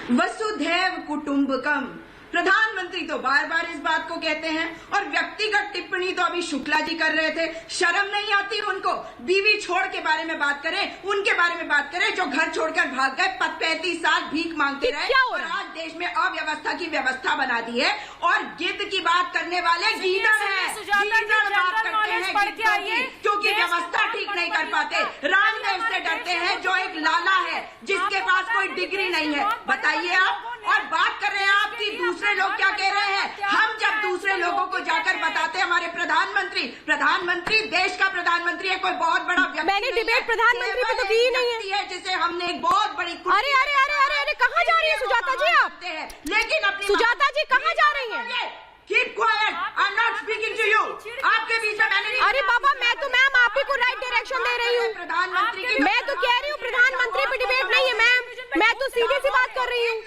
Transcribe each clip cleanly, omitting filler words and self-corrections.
वसुधैव कुटुंबकम। प्रधानमंत्री तो बार बार इस बात को कहते हैं और व्यक्तिगत टिप्पणी तो अभी शुक्ला जी कर रहे थे। शर्म नहीं आती उनको? बीवी छोड़ के बारे में बात करें, उनके बारे में बात करें जो घर छोड़कर भाग गए, 35 साल भीख मांगते रहे और आज देश में अव्यवस्था की व्यवस्था बना दी है। और गिद्ध की बात करने वाले गीदड़ हैं, गीदड़ बात करते हैं क्योंकि व्यवस्था ठीक नहीं कर पाते। रामदेव से डरते हैं जो एक लाला है जिसके पास कोई डिग्री नहीं है। बताइए आप, और बात कर रहे हैं आप कि दूसरे लोग क्या कह रहे हैं। हम जब दूसरे लोगों को जाकर बताते हैं हमारे प्रधानमंत्री देश का प्रधानमंत्री है, कोई बहुत बड़ा व्यक्ति। मैंने डिबेट प्रधानमंत्री पे तो की ही नहीं है जिसे हमने एक बहुत बड़ी अरे अरे अरे अरे अरे कहाँ जा रही है सुजाता जी आप? लेकिन अपनी सुजाता जी कहाँ जा रही हैं? Keep quiet. I'm not speaking to you. आपके बीच में मैंने नहीं। अरे बाबा मैं तो मैम आप ही को राइट डायरेक्शन दे रही हूँ। प्रधानमंत्री की मैं तो कह रही हूँ प्रधानमंत्री पे डिबेट नहीं है मैम, मैं तो सीधी सी बात कर रही हूँ।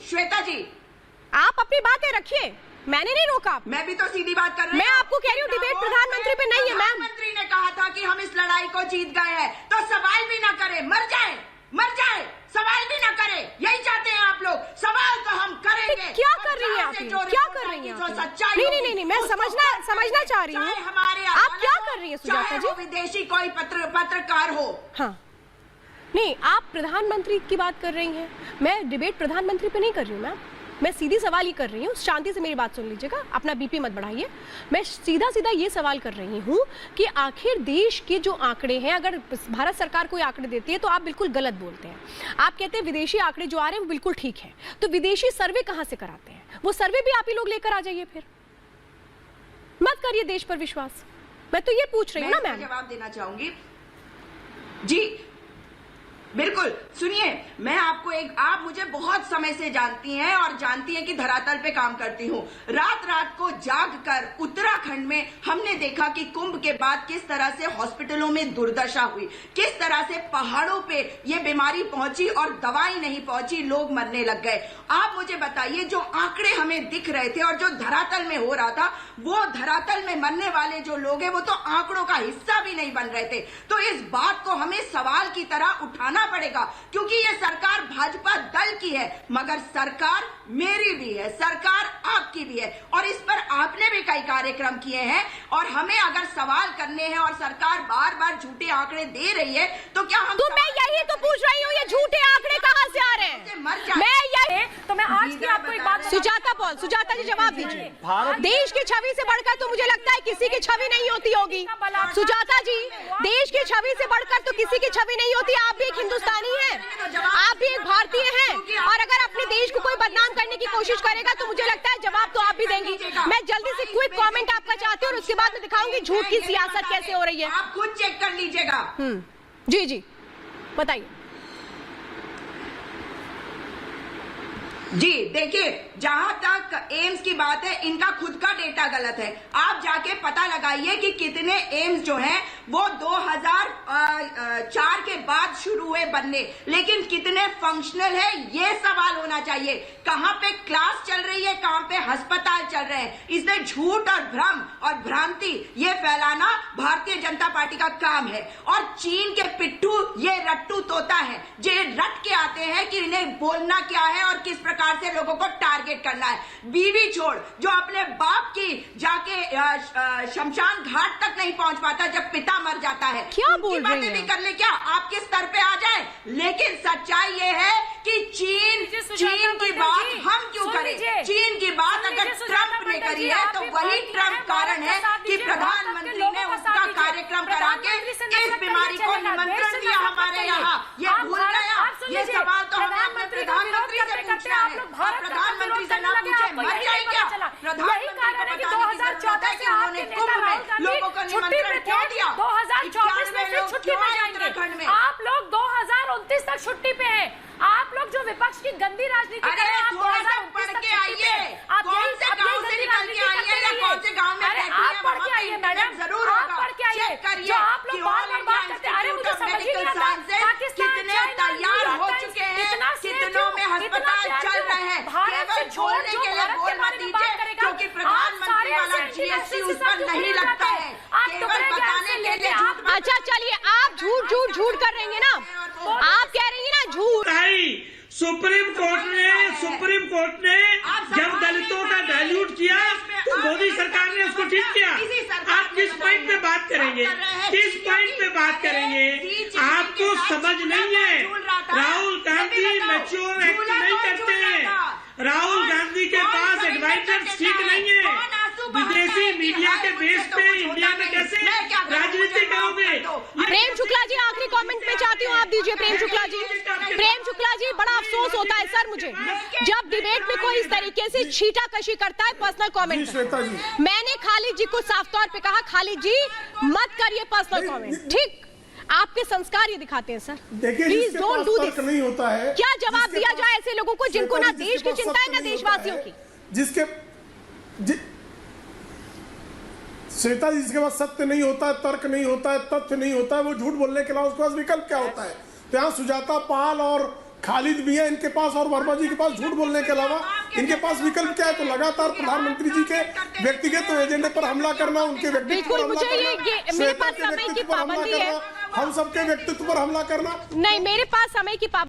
श्वेता जी आप अपनी बातें रखिए, मैंने नहीं रोका। मैं भी तो सीधी बात कर रही हूँ। मैं आपको कह रही हूँ डिबेट प्रधानमंत्री पे नहीं है मैम। प्रधानमंत्री ने कहा था कि हम इस लड़ाई को जीत गए हैं, तो सवाल भी ना करें, मर जाए, सवाल भी ना करें। यही चाहते हैं आप लोग, सवाल तो हम करेंगे। क्या कर रही है आप? क्या कर रही हैं आप? नहीं, मैं समझना चाह रही हूँ। आप क्या कर रही है सुजाता जी? विदेशी कोई पत्रकार हो। हाँ नहीं, आप प्रधानमंत्री की बात कर रही हैं, मैं डिबेट प्रधानमंत्री पे नहीं कर रही हूँ मैम। मैं सीधी सवाल ही कर रही हूँ, शांति से मेरी बात सुन लीजिएगा, अपना बीपी मत बढ़ाइए। मैं सीधा ये सवाल कर रही हूँ कि आखिर देश के जो आंकड़े हैं, अगर भारत सरकार कोई आंकड़े देती है तो आप बिल्कुल गलत बोलते हैं। आप कहते हैं विदेशी आंकड़े जो आ रहे हैं वो बिल्कुल ठीक है, तो विदेशी सर्वे कहाँ से कराते हैं? वो सर्वे भी आप ही लोग लेकर आ जाइए, फिर मत करिए देश पर विश्वास। मैं तो ये पूछ रही हूँ ना मैम। जवाब देना चाहूंगी जी, बिल्कुल। सुनिए, मैं आपको आप मुझे बहुत समय से जानती हैं और जानती हैं कि धरातल पे काम करती हूँ। रात को जागकर उत्तराखंड में हमने देखा कि कुंभ के बाद किस तरह से हॉस्पिटलों में दुर्दशा हुई, किस तरह से पहाड़ों पे ये बीमारी पहुंची और दवाई नहीं पहुंची, लोग मरने लग गए। आप मुझे बताइए, जो आंकड़े हमें दिख रहे थे और जो धरातल में हो रहा था, वो धरातल में मरने वाले जो लोग हैं वो तो आंकड़ों का हिस्सा भी नहीं बन रहे थे। तो इस बात को हमें सवाल की तरह उठाना पड़ेगा, क्योंकि ये सरकार भाजपा दल की है, मगर सरकार मेरी भी है, सरकार आपकी भी है, और इस पर आपने भी कई कार्यक्रम किए हैं। और हमें अगर सवाल करने हैं और सरकार बार बार झूठे आंकड़े दे रही है, तो क्या हम मैं यही तो पूछ रही हूँ, ये झूठे आंकड़े कहाँ से आ रहे हैं? मैं यही तो मैं आज की आपको एक बात। सुजाता जी जवाब दीजिए। देश की छवि से बढ़कर तो मुझे लगता है किसी की छवि नहीं होती होगी। सुजाता जी, देश की छवि से बढ़कर तो किसी की छवि नहीं होती। आप भी एक हिंदुस्तानी हैं, आप भी एक भारतीय हैं, और अगर अपने देश को कोई बदनाम करने की कोशिश करेगा तो मुझे लगता है जवाब तो आप भी देंगी। मैं जल्दी से क्विक कमेंट आपका चाहती हूँ और उसके बाद मैं दिखाऊंगी झूठ की सियासत कैसे हो रही है। आप खुद चेक कर लीजिएगा। जी बताइए। जी देखिए, जहां तक एम्स की बात है, इनका खुद का डेटा गलत है। आप जाके पता लगाइए कि कितने एम्स जो हैं वो 2004 के बाद शुरू हुए बनने, लेकिन कितने फंक्शनल है, ये सवाल होना चाहिए। कहां पे क्लास चल रही है, कहां पे अस्पताल चल रहे हैं। इसलिए झूठ और भ्रम और भ्रांति ये फैलाना भारतीय जनता पार्टी का काम है। और चीन के पिट्ठू ये रट्टू तोता है, जो रट के आते हैं कि इन्हें बोलना क्या है और किस प्रकार से लोगों को टारगेट करना है। बीवी छोड़ जो अपने बाप की जाके शमशान घाट तक नहीं पहुंच पाता जब पिता मर जाता है, क्या बोल रही हैं? भी कर ले, क्या आपके स्तर पे आ जाए? लेकिन सच्चाई ये है कि चीन की बात हम क्यों करें? चीन की बात अगर ट्रंप ने करी है तो वही ट्रंप कारण है कि प्रधानमंत्री ने उसका कार्यक्रम करा के इस बीमारी को निमंत्रण दिया हमारे यहाँ। ये भूल गया? ये सवाल तो हमें अपने प्रधानमंत्री से पूछना है, और प्रधानमंत्री से ना पूछे मर जाए क्या? प्रधानमंत्री को बताने की जरूरत है कि उन्होंने कुंभ में लोगों को निमंत्रण क्यों दिया? 2024 में फिर छुट्टी पे जाएंगे। आप लोग 2029 तक छुट्टी पे हैं। आप लोग जो विपक्ष की गंदी राजनीति कर रहे हैं, आप 2029 तक छुट्टी पे हैं। आप कौन से गांव से निकल के आई है या कौन से गांव में रहती है? आप पढ़ के आइए मैडम, जरूर आप पढ़ के आइए। जो आप लोग बार बात करते हैं, अरे मुझे समझ ही नहीं आता कितने तैयार हो चुके हैं, कितनों में अस्पताल चल रहे हैं। केवल छोड़ने के लिए बोल मत दीजिए, क्योंकि प्रधानमंत्री वाला जीएसटी उस पर नहीं लगता है। केवल बताने के लिए झूठ। अच्छा चलिए, आप झूठ कर रही हैं ना, आप कह रही हैं ना झूठ। सुप्रीम कोर्ट ने जब दलितों का डाइल्यूट किया तो मोदी सरकार ने उसको ठीक किया। आप किस पॉइंट पे बात करेंगे? किस पॉइंट पे बात करेंगे? आपको समझ नहीं है। राहुल गांधी मैच्योर एक्ट नहीं करते हैं। राहुल गांधी के पास एडवाइजर्स ठीक नहीं है। विदेशी मीडिया के बेस पे इंडिया में कैसे राजनीति करोगे? प्रेम शुक्ला जी, आखिरी कमेंट में चाहती हूँ आप दीजिए। प्रेम शुक्ला जी, बड़ा अफसोस होता है सर मुझे जब डिबेट में कोई इस तरीके से छीटाकशी करता है। पर्सनल कमेंट, मैंने खालिद जी को साफ तौर पे कहा, खालिद जी मत करिए पर्सनल कमेंट, ठीक? आपके संस्कार ये दिखाते हैं sir. Please don't do this. नहीं होता है। क्या जवाब दिया जाए ऐसे लोगों को जिनको ना देश की चिंता है ना देशवासियों की? श्वेता जी, जिसके पास सत्य नहीं होता है, तर्क नहीं होता है, तथ्य नहीं होता है, वो झूठ बोलने के अलावा उसके पास विकल्प क्या होता है? तो यहाँ सुजाता पाल और खालिद भी है इनके पास, और वर्मा जी के पास झूठ बोलने के अलावा इनके पास विकल्प क्या है? तो लगातार प्रधानमंत्री जी के व्यक्तिगत एजेंडे पर हमला करना, उनके व्यक्तित्व पर हमला करना, मेरे पास समय की पाबंदी है, हम सबके व्यक्तित्व पर हमला करना। नहीं, मेरे पास समय की पाबंदी